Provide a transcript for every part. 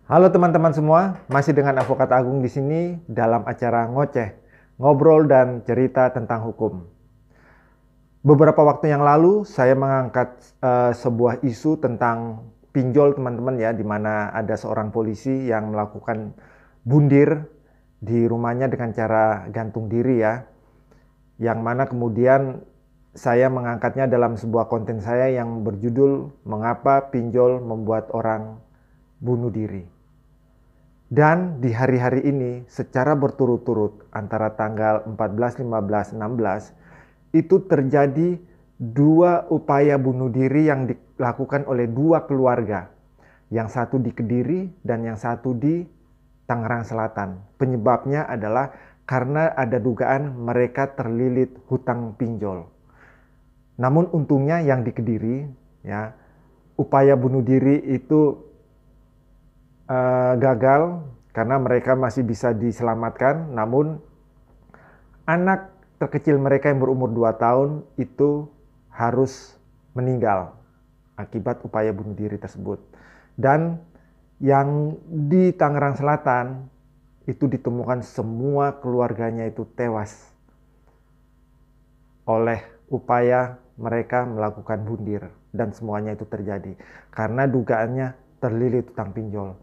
Halo teman-teman semua, masih dengan Advokat Agung di sini dalam acara Ngoceh, ngobrol dan cerita tentang hukum. Beberapa waktu yang lalu saya mengangkat sebuah isu tentang pinjol teman-teman ya, di mana ada seorang polisi yang melakukan bundir di rumahnya dengan cara gantung diri ya, yang mana kemudian saya mengangkatnya dalam sebuah konten saya yang berjudul Mengapa Pinjol Membuat Orang Bunuh Diri. Dan di hari-hari ini secara berturut-turut antara tanggal 14, 15, 16 itu terjadi dua upaya bunuh diri yang dilakukan oleh dua keluarga. Yang satu di Kediri dan yang satu di Tangerang Selatan. Penyebabnya adalah karena ada dugaan mereka terlilit hutang pinjol. Namun untungnya yang di Kediri ya, upaya bunuh diri itu gagal karena mereka masih bisa diselamatkan, namun anak terkecil mereka yang berumur 2 tahun itu harus meninggal akibat upaya bunuh diri tersebut. Dan yang di Tangerang Selatan itu ditemukan semua keluarganya itu tewas oleh upaya mereka melakukan bundir, dan semuanya itu terjadi karena dugaannya terlilit hutang pinjol.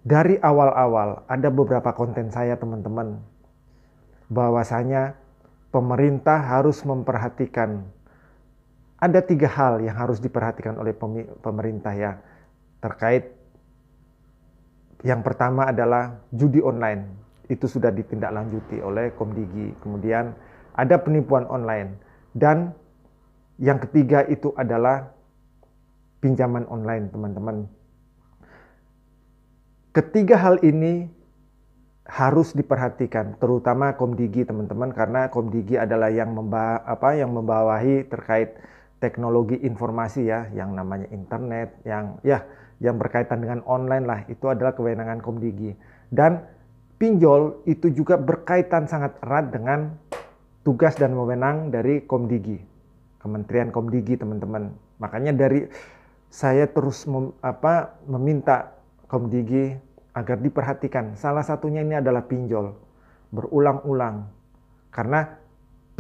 Dari awal-awal ada beberapa konten saya teman-teman, bahwasanya pemerintah harus memperhatikan, ada 3 hal yang harus diperhatikan oleh pemerintah ya, terkait yang pertama adalah judi online. Itu sudah ditindaklanjuti oleh Komdigi. Kemudian ada penipuan online, dan yang ketiga itu adalah pinjaman online teman-teman. Ketiga hal ini harus diperhatikan, terutama Komdigi teman-teman, karena Komdigi adalah yang membawahi terkait teknologi informasi ya, yang namanya internet, yang berkaitan dengan online lah, itu adalah kewenangan Komdigi. Dan pinjol itu juga berkaitan sangat erat dengan tugas dan wewenang dari Komdigi, Kementerian Komdigi teman-teman. Makanya dari saya terus meminta Komdigi agar diperhatikan. Salah satunya ini adalah pinjol. Berulang-ulang. Karena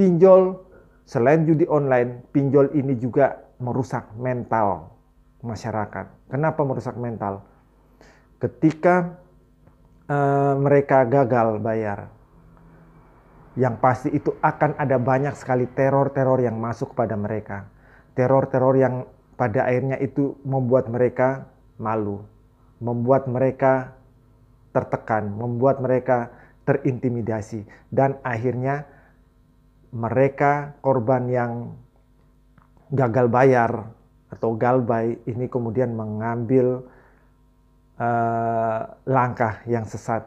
pinjol, selain judi online, pinjol ini juga merusak mental masyarakat. Kenapa merusak mental? Ketika mereka gagal bayar, yang pasti itu akan ada banyak sekali teror-teror yang masuk kepada mereka. Teror-teror yang pada akhirnya itu membuat mereka malu, membuat mereka tertekan, membuat mereka terintimidasi, dan akhirnya mereka korban yang gagal bayar atau galbay ini kemudian mengambil langkah yang sesat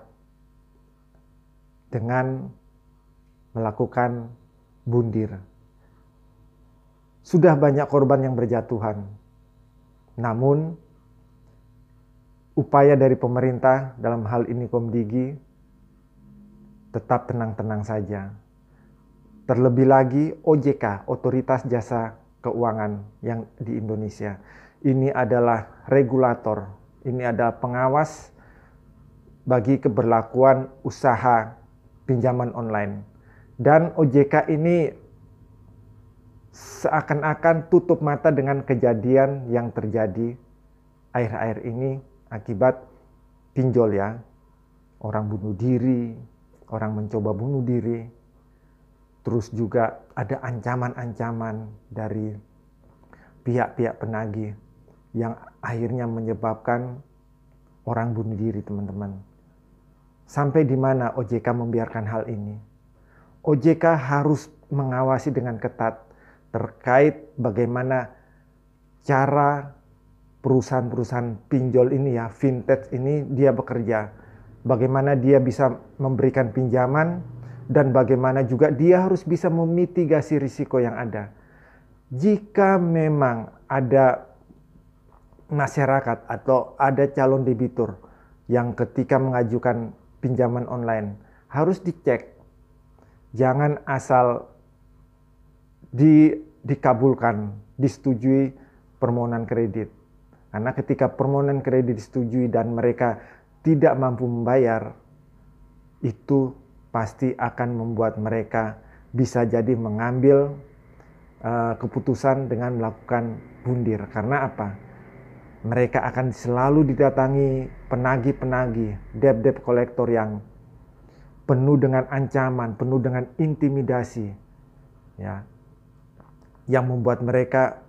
dengan melakukan bundir. Sudah banyak korban yang berjatuhan, namun upaya dari pemerintah dalam hal ini Komdigi tetap tenang-tenang saja. Terlebih lagi OJK, Otoritas Jasa Keuangan yang di Indonesia. Ini adalah regulator, ini adalah pengawas bagi keberlakuan usaha pinjaman online. Dan OJK ini seakan-akan tutup mata dengan kejadian yang terjadi akhir-akhir ini akibat pinjol ya. Orang bunuh diri, orang mencoba bunuh diri. Terus juga ada ancaman-ancaman dari pihak-pihak penagih yang akhirnya menyebabkan orang bunuh diri teman-teman. Sampai di mana OJK membiarkan hal ini? OJK harus mengawasi dengan ketat terkait bagaimana cara perusahaan-perusahaan pinjol ini ya, vintage ini dia bekerja. Bagaimana dia bisa memberikan pinjaman, dan bagaimana juga dia harus bisa memitigasi risiko yang ada. Jika memang ada masyarakat atau ada calon debitur yang ketika mengajukan pinjaman online harus dicek. Jangan asal dikabulkan, disetujui permohonan kredit. Karena ketika permohonan kredit disetujui dan mereka tidak mampu membayar, itu pasti akan membuat mereka bisa jadi mengambil keputusan dengan melakukan bundir. Karena apa? Mereka akan selalu didatangi penagih-penagih, debt collector yang penuh dengan ancaman, penuh dengan intimidasi, ya, yang membuat mereka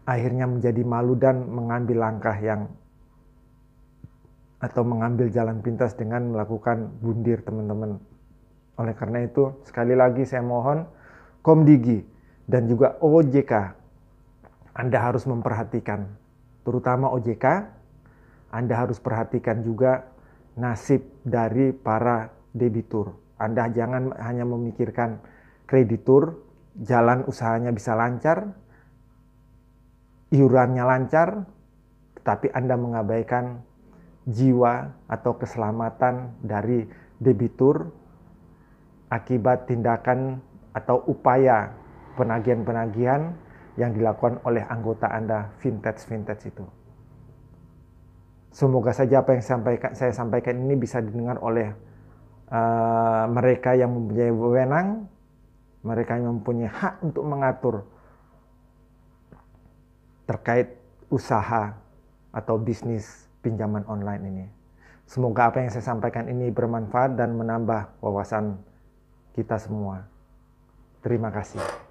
akhirnya menjadi malu dan mengambil langkah atau mengambil jalan pintas dengan melakukan bundir, teman-teman. Oleh karena itu, sekali lagi saya mohon Komdigi dan juga OJK, Anda harus memperhatikan, terutama OJK, Anda harus perhatikan juga nasib dari para debitur. Anda jangan hanya memikirkan kreditur, jalan usahanya bisa lancar, iurannya lancar, tetapi Anda mengabaikan jiwa atau keselamatan dari debitur akibat tindakan atau upaya penagihan-penagihan yang dilakukan oleh anggota Anda, vintage itu. Semoga saja apa yang saya sampaikan ini bisa didengar oleh mereka yang mempunyai wewenang, mereka yang mempunyai hak untuk mengatur terkait usaha atau bisnis pinjaman online ini. Semoga apa yang saya sampaikan ini bermanfaat dan menambah wawasan kita semua. Terima kasih.